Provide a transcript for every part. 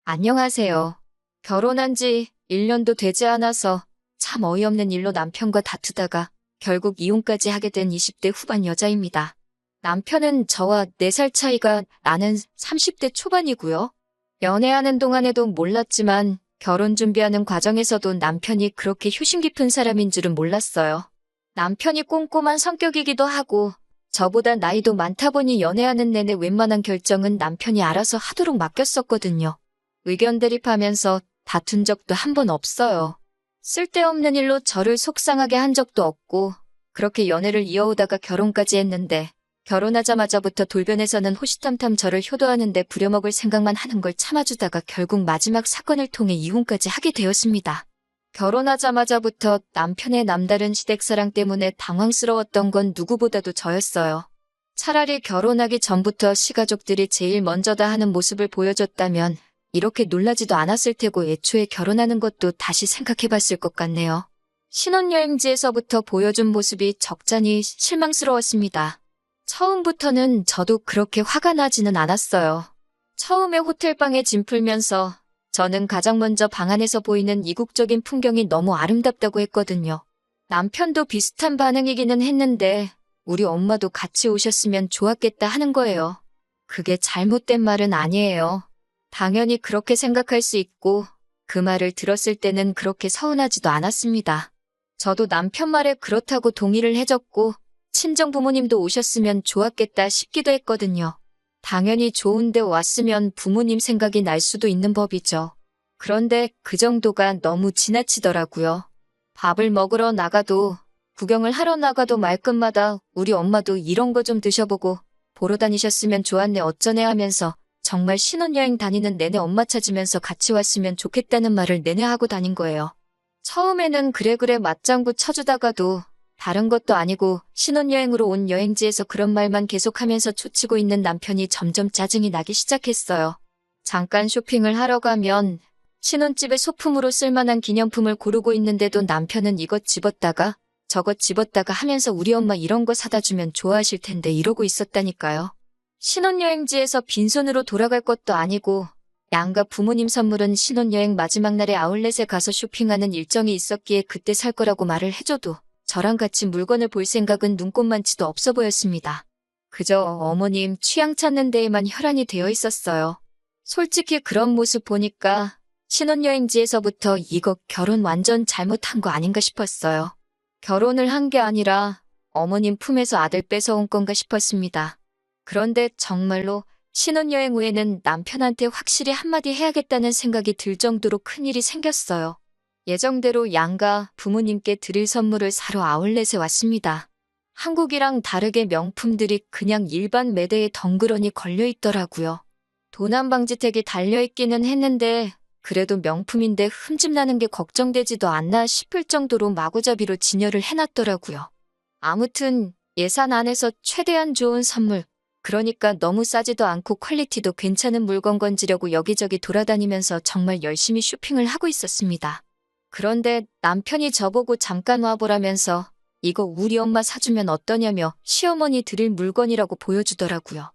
안녕하세요. 결혼한 지 1년도 되지 않아서 참 어이없는 일로 남편과 다투다가 결국 이혼까지 하게 된 20대 후반 여자입니다. 남편은 저와 4살 차이가 나는 30대 초반이고요. 연애하는 동안에도 몰랐지만 결혼 준비하는 과정에서도 남편이 그렇게 효심 깊은 사람인 줄은 몰랐어요. 남편이 꼼꼼한 성격이기도 하고 저보다 나이도 많다 보니 연애하는 내내 웬만한 결정은 남편이 알아서 하도록 맡겼었거든요. 의견 대립하면서 다툰 적도 한 번 없어요. 쓸데없는 일로 저를 속상하게 한 적도 없고 그렇게 연애를 이어오다가 결혼까지 했는데 결혼하자마자부터 돌변해서는 호시탐탐 저를 효도하는데 부려먹을 생각만 하는 걸 참아주다가 결국 마지막 사건을 통해 이혼까지 하게 되었습니다. 결혼하자마자부터 남편의 남다른 시댁사랑 때문에 당황스러웠던 건 누구보다도 저였어요. 차라리 결혼하기 전부터 시가족들이 제일 먼저다 하는 모습을 보여줬다면 이렇게 놀라지도 않았을 테고 애초에 결혼하는 것도 다시 생각해봤을 것 같네요. 신혼여행지에서부터 보여준 모습이 적잖이 실망스러웠습니다. 처음부터는 저도 그렇게 화가 나지는 않았어요. 처음에 호텔방에 짐 풀면서 저는 가장 먼저 방 안에서 보이는 이국적인 풍경이 너무 아름답다고 했거든요. 남편도 비슷한 반응이기는 했는데 우리 엄마도 같이 오셨으면 좋았겠다 하는 거예요. 그게 잘못된 말은 아니에요. 당연히 그렇게 생각할 수 있고 그 말을 들었을 때는 그렇게 서운하지도 않았습니다. 저도 남편 말에 그렇다고 동의를 해줬고 친정 부모님도 오셨으면 좋았겠다 싶기도 했거든요. 당연히 좋은데 왔으면 부모님 생각이 날 수도 있는 법이죠. 그런데 그 정도가 너무 지나치더라고요. 밥을 먹으러 나가도 구경을 하러 나가도 말끝마다 우리 엄마도 이런 거 좀 드셔보고 보러 다니셨으면 좋았네 어쩌네 하면서 정말 신혼여행 다니는 내내 엄마 찾으면서 같이 왔으면 좋겠다는 말을 내내 하고 다닌 거예요. 처음에는 그래 맞장구 쳐주다가도 다른 것도 아니고 신혼여행으로 온 여행지에서 그런 말만 계속하면서 초치고 있는 남편이 점점 짜증이 나기 시작했어요. 잠깐 쇼핑을 하러 가면 신혼집에 소품으로 쓸만한 기념품을 고르고 있는데도 남편은 이것 집었다가 저것 집었다가 하면서 우리 엄마 이런 거 사다 주면 좋아하실 텐데 이러고 있었다니까요. 신혼여행지에서 빈손으로 돌아갈 것도 아니고 양가 부모님 선물은 신혼여행 마지막 날에 아울렛에 가서 쇼핑하는 일정이 있었기에 그때 살 거라고 말을 해줘도 저랑 같이 물건을 볼 생각은 눈꼽만치도 없어 보였습니다. 그저 어머님 취향 찾는 데에만 혈안이 되어 있었어요. 솔직히 그런 모습 보니까 신혼여행지에서부터 이거 결혼 완전 잘못한 거 아닌가 싶었어요. 결혼을 한 게 아니라 어머님 품에서 아들 뺏어온 건가 싶었습니다. 그런데 정말로 신혼여행 후에는 남편한테 확실히 한마디 해야겠다는 생각이 들 정도로 큰일이 생겼어요. 예정대로 양가 부모님께 드릴 선물을 사러 아울렛에 왔습니다. 한국이랑 다르게 명품들이 그냥 일반 매대에 덩그러니 걸려있더라고요. 도난방지택이 달려있기는 했는데 그래도 명품인데 흠집나는 게 걱정되지도 않나 싶을 정도로 마구잡이로 진열을 해놨더라고요. 아무튼 예산 안에서 최대한 좋은 선물, 그러니까 너무 싸지도 않고 퀄리티도 괜찮은 물건 건지려고 여기저기 돌아다니면서 정말 열심히 쇼핑을 하고 있었습니다. 그런데 남편이 저보고 잠깐 와보라면서 이거 우리 엄마 사주면 어떠냐며 시어머니 드릴 물건이라고 보여주더라고요.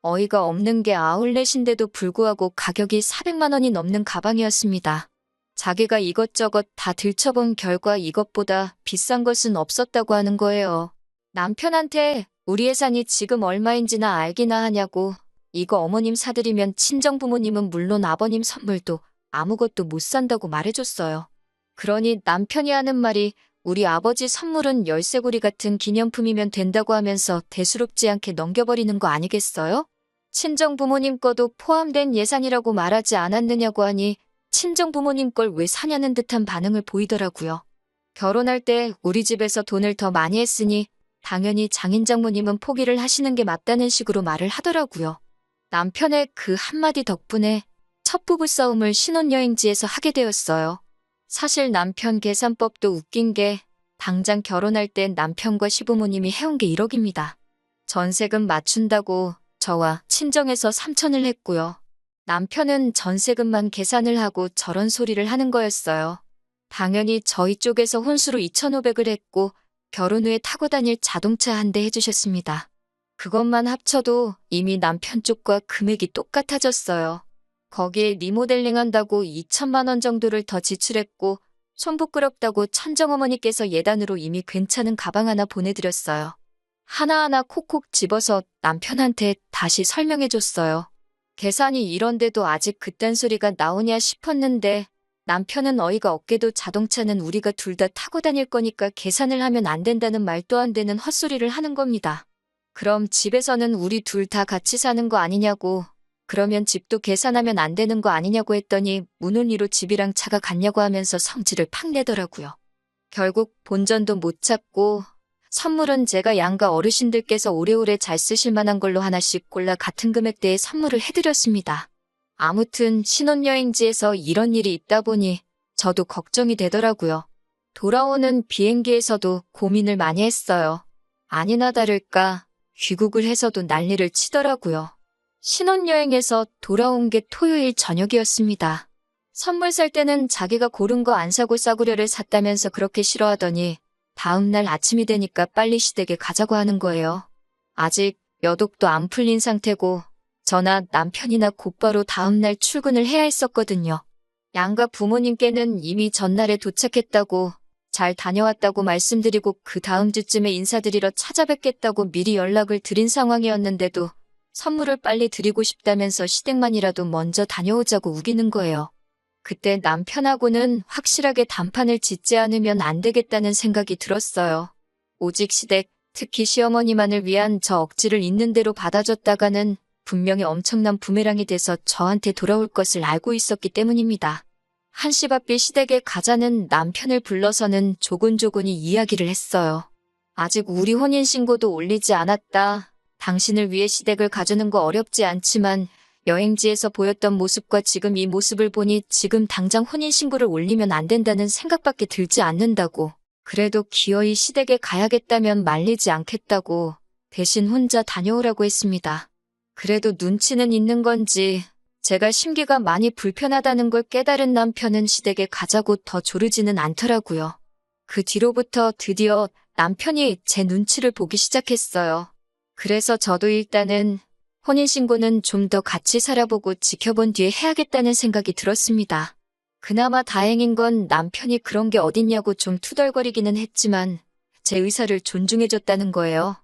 어이가 없는 게 아울렛인데도 불구하고 가격이 400만 원이 넘는 가방이었습니다. 자기가 이것저것 다 들춰본 결과 이것보다 비싼 것은 없었다고 하는 거예요. 남편한테 우리 예산이 지금 얼마인지나 알기나 하냐고 이거 어머님 사드리면 친정부모님은 물론 아버님 선물도 아무것도 못 산다고 말해줬어요. 그러니 남편이 하는 말이 우리 아버지 선물은 열쇠고리 같은 기념품이면 된다고 하면서 대수롭지 않게 넘겨버리는 거 아니겠어요? 친정부모님 거도 포함된 예산이라고 말하지 않았느냐고 하니 친정부모님 걸 왜 사냐는 듯한 반응을 보이더라고요. 결혼할 때 우리 집에서 돈을 더 많이 했으니 당연히 장인장모님은 포기를 하시는 게 맞다는 식으로 말을 하더라고요. 남편의 그 한마디 덕분에 첫 부부싸움을 신혼여행지에서 하게 되었어요. 사실 남편 계산법도 웃긴 게 당장 결혼할 땐 남편과 시부모님이 해온 게 1억입니다. 전세금 맞춘다고 저와 친정에서 3천을 했고요. 남편은 전세금만 계산을 하고 저런 소리를 하는 거였어요. 당연히 저희 쪽에서 혼수로 2,500을 했고 결혼 후에 타고 다닐 자동차 한 대 해주셨습니다. 그것만 합쳐도 이미 남편 쪽과 금액이 똑같아졌어요. 거기에 리모델링 한다고 2천만 원 정도를 더 지출했고 손 부끄럽다고 천정어머니께서 예단으로 이미 괜찮은 가방 하나 보내드렸어요. 하나하나 콕콕 집어서 남편한테 다시 설명해줬어요. 계산이 이런데도 아직 그딴 소리가 나오냐 싶었는데 남편은 어이가 없게도 자동차는 우리가 둘 다 타고 다닐 거니까 계산을 하면 안 된다는 말도 안 되는 헛소리를 하는 겁니다. 그럼 집에서는 우리 둘 다 같이 사는 거 아니냐고, 그러면 집도 계산하면 안 되는 거 아니냐고 했더니 문혼리로 집이랑 차가 같냐고 하면서 성질을 팍 내더라고요. 결국 본전도 못 찾고 선물은 제가 양가 어르신들께서 오래오래 잘 쓰실 만한 걸로 하나씩 골라 같은 금액대에 선물을 해드렸습니다. 아무튼 신혼여행지에서 이런 일이 있다 보니 저도 걱정이 되더라고요. 돌아오는 비행기에서도 고민을 많이 했어요. 아니나 다를까 귀국을 해서도 난리를 치더라고요. 신혼여행에서 돌아온 게 토요일 저녁이었습니다. 선물 살 때는 자기가 고른 거 안 사고 싸구려를 샀다면서 그렇게 싫어하더니 다음날 아침이 되니까 빨리 시댁에 가자고 하는 거예요. 아직 몇 억도 안 풀린 상태고 저나 남편이나 곧바로 다음날 출근을 해야 했었거든요. 양가 부모님께는 이미 전날에 도착했다고 잘 다녀왔다고 말씀드리고 그 다음 주쯤에 인사드리러 찾아뵙겠다고 미리 연락을 드린 상황이었는데도 선물을 빨리 드리고 싶다면서 시댁만이라도 먼저 다녀오자고 우기는 거예요. 그때 남편하고는 확실하게 단판을 짓지 않으면 안 되겠다는 생각이 들었어요. 오직 시댁, 특히 시어머니만을 위한 저 억지를 있는 대로 받아줬다가는 분명히 엄청난 부메랑이 돼서 저한테 돌아올 것을 알고 있었기 때문입니다. 한시 바삐 시댁에 가자는 남편을 불러서는 조곤조곤히 이야기를 했어요. 아직 우리 혼인신고도 올리지 않았다. 당신을 위해 시댁을 가주는 거 어렵지 않지만 여행지에서 보였던 모습과 지금 이 모습을 보니 지금 당장 혼인신고를 올리면 안 된다는 생각밖에 들지 않는다고. 그래도 기어이 시댁에 가야겠다면 말리지 않겠다고 대신 혼자 다녀오라고 했습니다. 그래도 눈치는 있는 건지 제가 심기가 많이 불편하다는 걸 깨달은 남편은 시댁에 가자고 더 조르지는 않더라고요. 그 뒤로부터 드디어 남편이 제 눈치를 보기 시작했어요. 그래서 저도 일단은 혼인신고는 좀 더 같이 살아보고 지켜본 뒤에 해야겠다는 생각이 들었습니다. 그나마 다행인 건 남편이 그런 게 어딨냐고 좀 투덜거리기는 했지만 제 의사를 존중해줬다는 거예요.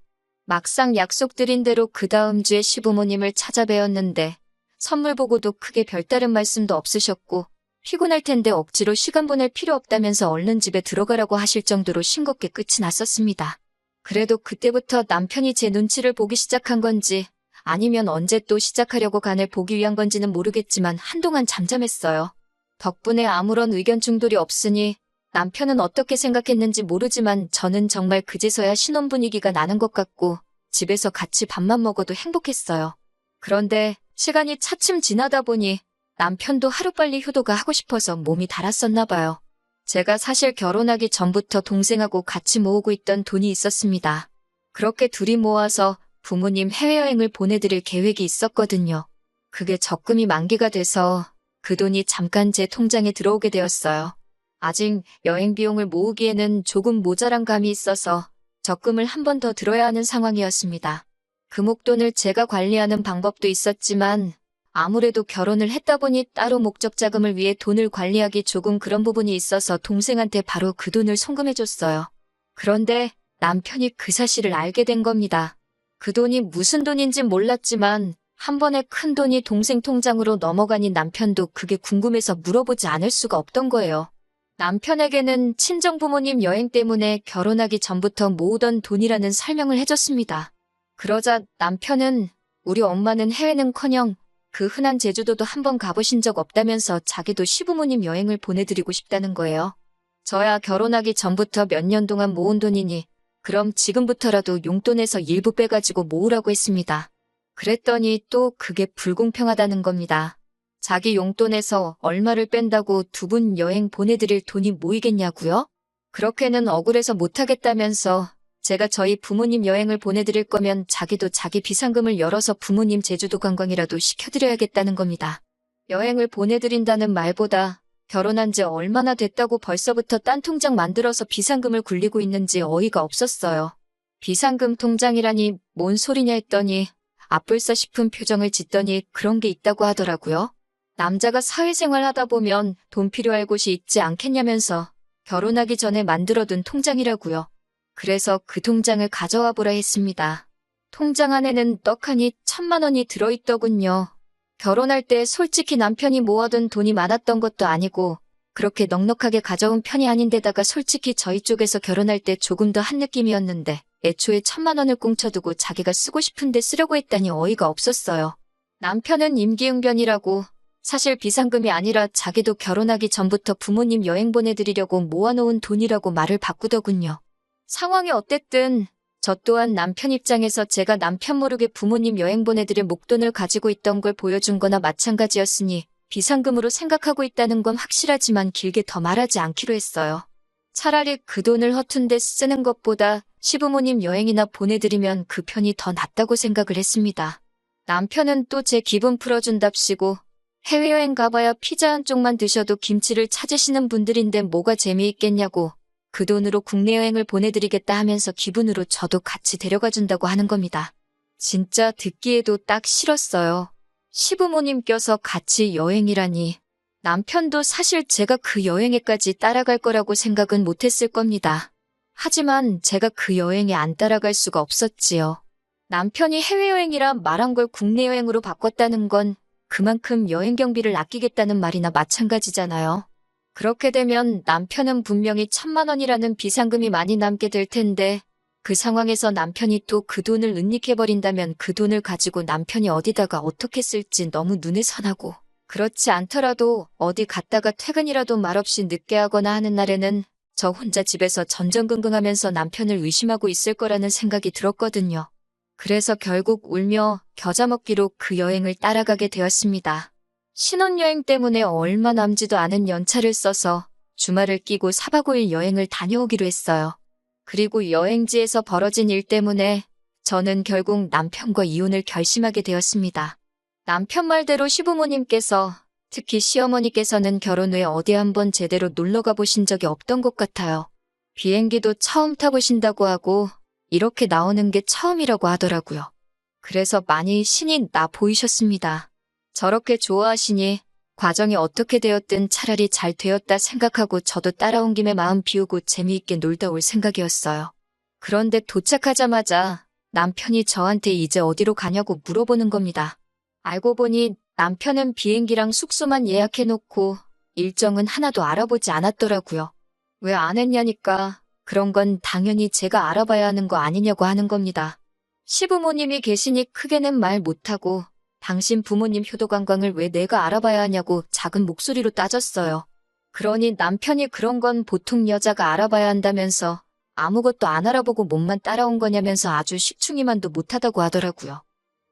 막상 약속드린 대로 그 다음 주에 시부모님을 찾아뵈었는데 선물 보고도 크게 별다른 말씀도 없으셨고 피곤할 텐데 억지로 시간 보낼 필요 없다면서 얼른 집에 들어가라고 하실 정도로 싱겁게 끝이 났었습니다. 그래도 그때부터 남편이 제 눈치를 보기 시작한 건지 아니면 언제 또 시작하려고 간을 보기 위한 건지는 모르겠지만 한동안 잠잠했어요. 덕분에 아무런 의견 충돌이 없으니 남편은 어떻게 생각했는지 모르지만 저는 정말 그제서야 신혼 분위기가 나는 것 같고 집에서 같이 밥만 먹어도 행복했어요. 그런데 시간이 차츰 지나다 보니 남편도 하루빨리 효도가 하고 싶어서 몸이 달았었나 봐요. 제가 사실 결혼하기 전부터 동생하고 같이 모으고 있던 돈이 있었습니다. 그렇게 둘이 모아서 부모님 해외여행을 보내드릴 계획이 있었거든요. 그게 적금이 만기가 돼서 그 돈이 잠깐 제 통장에 들어오게 되었어요. 아직 여행 비용을 모으기에는 조금 모자란 감이 있어서 적금을 한 번 더 들어야 하는 상황이었습니다. 그 목돈을 제가 관리하는 방법도 있었지만 아무래도 결혼을 했다 보니 따로 목적 자금을 위해 돈을 관리하기 조금 그런 부분이 있어서 동생한테 바로 그 돈을 송금해줬어요. 그런데 남편이 그 사실을 알게 된 겁니다. 그 돈이 무슨 돈인지 몰랐지만 한 번에 큰 돈이 동생 통장으로 넘어가니 남편도 그게 궁금해서 물어보지 않을 수가 없던 거예요. 남편에게는 친정부모님 여행 때문에 결혼하기 전부터 모으던 돈이라는 설명을 해줬습니다. 그러자 남편은 우리 엄마는 해외는커녕 그 흔한 제주도도 한번 가보신 적 없다면서 자기도 시부모님 여행을 보내드리고 싶다는 거예요. 저야 결혼하기 전부터 몇 년 동안 모은 돈이니 그럼 지금부터라도 용돈에서 일부 빼가지고 모으라고 했습니다. 그랬더니 또 그게 불공평하다는 겁니다. 자기 용돈에서 얼마를 뺀다고 두 분 여행 보내드릴 돈이 모이겠냐고요? 그렇게는 억울해서 못하겠다면서 제가 저희 부모님 여행을 보내드릴 거면 자기도 자기 비상금을 열어서 부모님 제주도 관광이라도 시켜드려야겠다는 겁니다. 여행을 보내드린다는 말보다 결혼한 지 얼마나 됐다고 벌써부터 딴 통장 만들어서 비상금을 굴리고 있는지 어이가 없었어요. 비상금 통장이라니 뭔 소리냐 했더니 아뿔싸 싶은 표정을 짓더니 그런 게 있다고 하더라고요. 남자가 사회생활 하다 보면 돈 필요할 곳이 있지 않겠냐면서 결혼하기 전에 만들어둔 통장이라고요. 그래서 그 통장을 가져와 보라 했습니다. 통장 안에는 떡하니 1,000만 원이 들어있더군요. 결혼할 때 솔직히 남편이 모아둔 돈이 많았던 것도 아니고 그렇게 넉넉하게 가져온 편이 아닌데다가 솔직히 저희 쪽에서 결혼할 때 조금 더 한 느낌이었는데 애초에 1,000만 원을 꽁쳐두고 자기가 쓰고 싶은데 쓰려고 했다니 어이가 없었어요. 남편은 임기응변이라고 사실 비상금이 아니라 자기도 결혼하기 전부터 부모님 여행 보내드리려고 모아놓은 돈이라고 말을 바꾸더군요. 상황이 어땠든 저 또한 남편 입장에서 제가 남편 모르게 부모님 여행 보내드릴 목돈을 가지고 있던 걸 보여준 거나 마찬가지였으니 비상금으로 생각하고 있다는 건 확실하지만 길게 더 말하지 않기로 했어요. 차라리 그 돈을 허튼 데 쓰는 것보다 시부모님 여행이나 보내드리면 그 편이 더 낫다고 생각을 했습니다. 남편은 또 제 기분 풀어준답시고 해외여행 가봐야 피자 한 쪽만 드셔도 김치를 찾으시는 분들인데 뭐가 재미있겠냐고 그 돈으로 국내 여행을 보내드리겠다 하면서 기분으로 저도 같이 데려가준다고 하는 겁니다. 진짜 듣기에도 딱 싫었어요. 시부모님 껴서 같이 여행이라니. 남편도 사실 제가 그 여행에까지 따라갈 거라고 생각은 못했을 겁니다. 하지만 제가 그 여행에 안 따라갈 수가 없었지요. 남편이 해외여행이라 말한 걸 국내 여행으로 바꿨다는 건 그만큼 여행 경비를 아끼겠다는 말이나 마찬가지잖아요. 그렇게 되면 남편은 분명히 1,000만 원이라는 비상금이 많이 남게 될 텐데 그 상황에서 남편이 또 그 돈을 은닉해버린다면 그 돈을 가지고 남편이 어디다가 어떻게 쓸지 너무 눈에 선하고 그렇지 않더라도 어디 갔다가 퇴근이라도 말없이 늦게 하거나 하는 날에는 저 혼자 집에서 전전긍긍하면서 남편을 의심하고 있을 거라는 생각이 들었거든요. 그래서 결국 울며 겨자 먹기로 그 여행을 따라가게 되었습니다. 신혼여행 때문에 얼마 남지도 않은 연차를 써서 주말을 끼고 4박 5일 여행을 다녀오기로 했어요. 그리고 여행지에서 벌어진 일 때문에 저는 결국 남편과 이혼을 결심하게 되었습니다. 남편 말대로 시부모님께서 특히 시어머니께서는 결혼 후에 어디 한번 제대로 놀러 가보신 적이 없던 것 같아요. 비행기도 처음 타보신다고 하고 이렇게 나오는 게 처음이라고 하더라고요. 그래서 많이 신이 나 보이셨습니다. 저렇게 좋아하시니 과정이 어떻게 되었든 차라리 잘 되었다 생각하고 저도 따라온 김에 마음 비우고 재미있게 놀다 올 생각이었어요. 그런데 도착하자마자 남편이 저한테 이제 어디로 가냐고 물어보는 겁니다. 알고 보니 남편은 비행기랑 숙소만 예약해놓고 일정은 하나도 알아보지 않았더라고요. 왜 안 했냐니까 그런 건 당연히 제가 알아봐야 하는 거 아니냐고 하는 겁니다. 시부모님이 계시니 크게는 말 못하고 당신 부모님 효도 관광을 왜 내가 알아봐야 하냐고 작은 목소리로 따졌어요. 그러니 남편이 그런 건 보통 여자가 알아봐야 한다면서 아무것도 안 알아보고 몸만 따라온 거냐면서 아주 식충이만도 못하다고 하더라고요.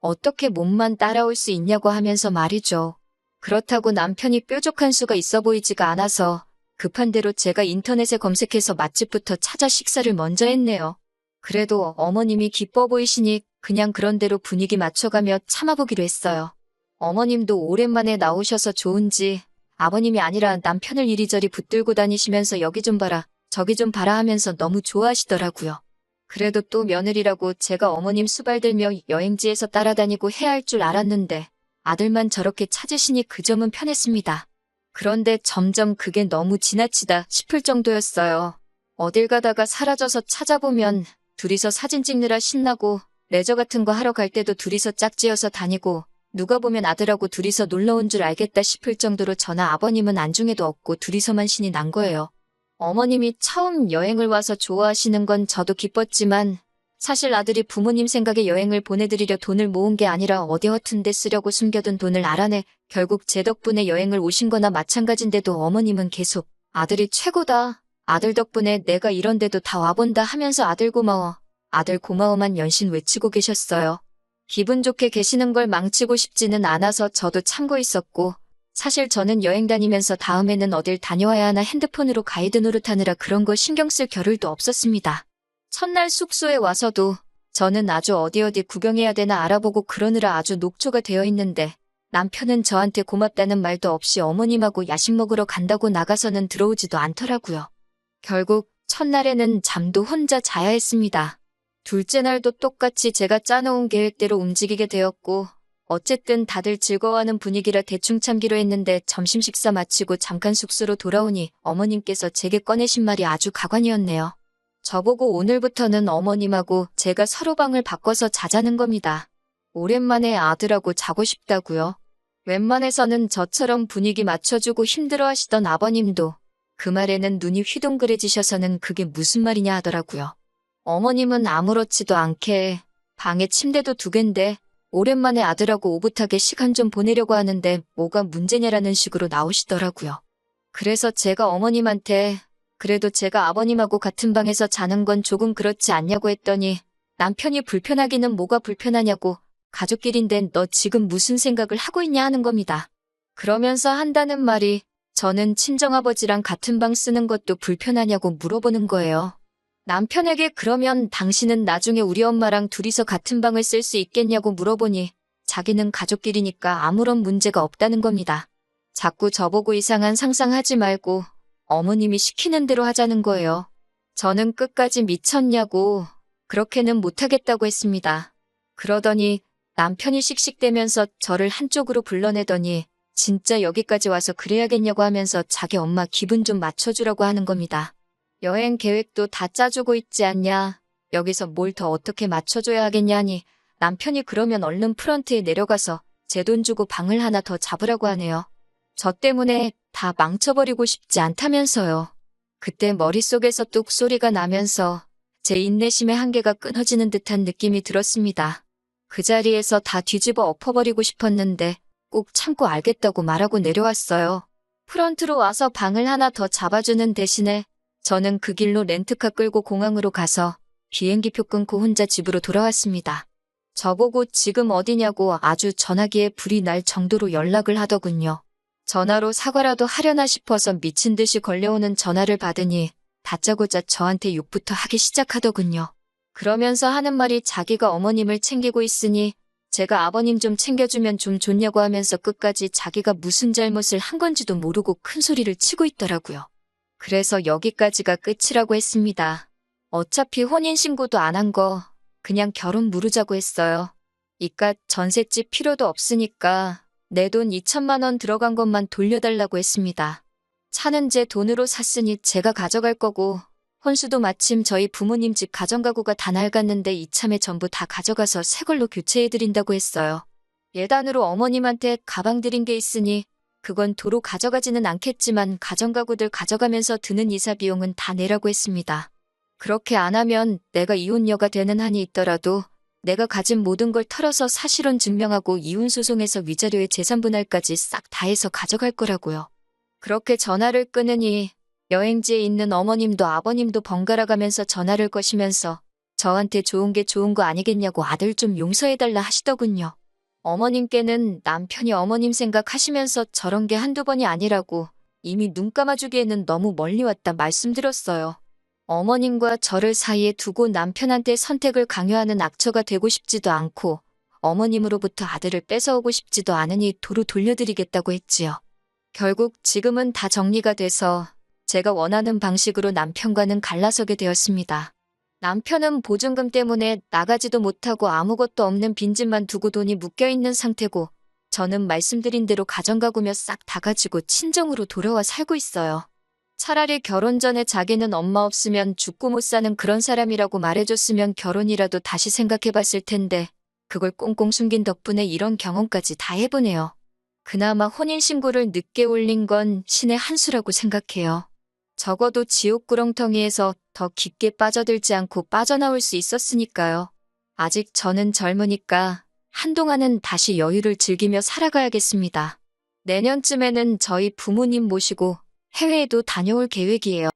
어떻게 몸만 따라올 수 있냐고 하면서 말이죠. 그렇다고 남편이 뾰족한 수가 있어 보이지가 않아서 급한 대로 제가 인터넷에 검색해서 맛집부터 찾아 식사를 먼저 했네요. 그래도 어머님이 기뻐 보이시니 그냥 그런 대로 분위기 맞춰가며 참아보기로 했어요. 어머님도 오랜만에 나오셔서 좋은지 아버님이 아니라 남편을 이리저리 붙들고 다니시면서 여기 좀 봐라, 저기 좀 봐라 하면서 너무 좋아하시더라고요. 그래도 또 며느리라고 제가 어머님 수발들며 여행지에서 따라다니고 해야 할 줄 알았는데 아들만 저렇게 찾으시니 그 점은 편했습니다. 그런데 점점 그게 너무 지나치다 싶을 정도였어요. 어딜 가다가 사라져서 찾아보면 둘이서 사진 찍느라 신나고 레저 같은 거 하러 갈 때도 둘이서 짝지어서 다니고 누가 보면 아들하고 둘이서 놀러 온 줄 알겠다 싶을 정도로 저나 아버님은 안중에도 없고 둘이서만 신이 난 거예요. 어머님이 처음 여행을 와서 좋아하시는 건 저도 기뻤지만 사실 아들이 부모님 생각에 여행을 보내드리려 돈을 모은 게 아니라 어디 허튼 데 쓰려고 숨겨둔 돈을 알아내 결국 제 덕분에 여행을 오신 거나 마찬가지인데도 어머님은 계속 아들이 최고다, 아들 덕분에 내가 이런 데도 다 와본다 하면서 아들 고마워, 아들 고마워만 연신 외치고 계셨어요. 기분 좋게 계시는 걸 망치고 싶지는 않아서 저도 참고 있었고 사실 저는 여행 다니면서 다음에는 어딜 다녀와야 하나 핸드폰으로 가이드 노릇하느라 그런 거 신경 쓸 겨를도 없었습니다. 첫날 숙소에 와서도 저는 아주 어디 구경해야 되나 알아보고 그러느라 아주 녹초가 되어 있는데 남편은 저한테 고맙다는 말도 없이 어머님하고 야식 먹으러 간다고 나가서는 들어오지도 않더라고요. 결국 첫날에는 잠도 혼자 자야 했습니다. 둘째 날도 똑같이 제가 짜놓은 계획대로 움직이게 되었고 어쨌든 다들 즐거워하는 분위기라 대충 참기로 했는데 점심 식사 마치고 잠깐 숙소로 돌아오니 어머님께서 제게 꺼내신 말이 아주 가관이었네요. 저보고 오늘부터는 어머님하고 제가 서로 방을 바꿔서 자자는 겁니다. 오랜만에 아들하고 자고 싶다고요. 웬만해서는 저처럼 분위기 맞춰주고 힘들어하시던 아버님도 그 말에는 눈이 휘둥그레지셔서는 그게 무슨 말이냐 하더라고요. 어머님은 아무렇지도 않게 방에 침대도 2개인데 오랜만에 아들하고 오붓하게 시간 좀 보내려고 하는데 뭐가 문제냐라는 식으로 나오시더라고요. 그래서 제가 어머님한테 그래도 제가 아버님하고 같은 방에서 자는 건 조금 그렇지 않냐고 했더니 남편이 불편하기는 뭐가 불편하냐고 가족끼리인데 너 지금 무슨 생각을 하고 있냐 하는 겁니다. 그러면서 한다는 말이 저는 친정아버지랑 같은 방 쓰는 것도 불편하냐고 물어보는 거예요. 남편에게 그러면 당신은 나중에 우리 엄마랑 둘이서 같은 방을 쓸 수 있겠냐고 물어보니 자기는 가족끼리니까 아무런 문제가 없다는 겁니다. 자꾸 저보고 이상한 상상하지 말고 어머님이 시키는 대로 하자는 거예요. 저는 끝까지 미쳤냐고 그렇게는 못하겠다고 했습니다. 그러더니 남편이 씩씩대면서 저를 한쪽으로 불러내더니 진짜 여기까지 와서 그래야겠냐고 하면서 자기 엄마 기분 좀 맞춰주라고 하는 겁니다. 여행 계획도 다 짜주고 있지 않냐. 여기서 뭘 더 어떻게 맞춰줘야 하겠냐니 남편이 그러면 얼른 프런트에 내려가서 제 돈 주고 방을 하나 더 잡으라고 하네요. 저 때문에 다 망쳐버리고 싶지 않다면서요. 그때 머릿속에서 뚝 소리가 나면서 제 인내심의 한계가 끊어지는 듯한 느낌이 들었습니다. 그 자리에서 다 뒤집어 엎어버리고 싶었는데 꼭 참고 알겠다고 말하고 내려왔어요. 프런트로 와서 방을 하나 더 잡아주는 대신에 저는 그 길로 렌트카 끌고 공항으로 가서 비행기표 끊고 혼자 집으로 돌아왔습니다. 저보고 지금 어디냐고 아주 전화기에 불이 날 정도로 연락을 하더군요. 전화로 사과라도 하려나 싶어서 미친 듯이 걸려오는 전화를 받으니 다짜고짜 저한테 욕부터 하기 시작하더군요. 그러면서 하는 말이 자기가 어머님을 챙기고 있으니 제가 아버님 좀 챙겨주면 좀 좋냐고 하면서 끝까지 자기가 무슨 잘못을 한 건지도 모르고 큰 소리를 치고 있더라고요. 그래서 여기까지가 끝이라고 했습니다. 어차피 혼인신고도 안 한 거 그냥 결혼 무르자고 했어요. 이깟 전셋집 필요도 없으니까 내 돈 2천만 원 들어간 것만 돌려달라고 했습니다. 차는 제 돈으로 샀으니 제가 가져갈 거고 혼수도 마침 저희 부모님 집 가정가구가 다 낡았는데 이참에 전부 다 가져가서 새 걸로 교체해드린다고 했어요. 예단으로 어머님한테 가방 드린 게 있으니 그건 도로 가져가지는 않겠지만 가정가구들 가져가면서 드는 이사 비용은 다 내라고 했습니다. 그렇게 안 하면 내가 이혼녀가 되는 한이 있더라도 내가 가진 모든 걸 털어서 사실혼 증명하고 이혼소송에서 위자료에 재산분할까지 싹 다 해서 가져갈 거라고요. 그렇게 전화를 끊으니 여행지에 있는 어머님도 아버님도 번갈아 가면서 전화를 거시면서 저한테 좋은 게 좋은 거 아니겠냐고 아들 좀 용서해달라 하시더군요. 어머님께는 남편이 어머님 생각하시면서 저런 게 한두 번이 아니라고 이미 눈 감아주기에는 너무 멀리 왔다 말씀드렸어요. 어머님과 저를 사이에 두고 남편한테 선택을 강요하는 악처가 되고 싶지도 않고 어머님으로부터 아들을 뺏어오고 싶지도 않으니 도로 돌려드리겠다고 했지요. 결국 지금은 다 정리가 돼서 제가 원하는 방식으로 남편과는 갈라서게 되었습니다. 남편은 보증금 때문에 나가지도 못하고 아무것도 없는 빈집만 두고 돈이 묶여있는 상태고 저는 말씀드린 대로 가정가구며 싹 다 가지고 친정으로 돌아와 살고 있어요. 차라리 결혼 전에 자기는 엄마 없으면 죽고 못 사는 그런 사람이라고 말해줬으면 결혼이라도 다시 생각해봤을 텐데 그걸 꽁꽁 숨긴 덕분에 이런 경험까지 다 해보네요. 그나마 혼인신고를 늦게 올린 건 신의 한 수라고 생각해요. 적어도 지옥 구렁텅이에서 더 깊게 빠져들지 않고 빠져나올 수 있었으니까요. 아직 저는 젊으니까 한동안은 다시 여유를 즐기며 살아가야겠습니다. 내년쯤에는 저희 부모님 모시고 해외에도 다녀올 계획이에요.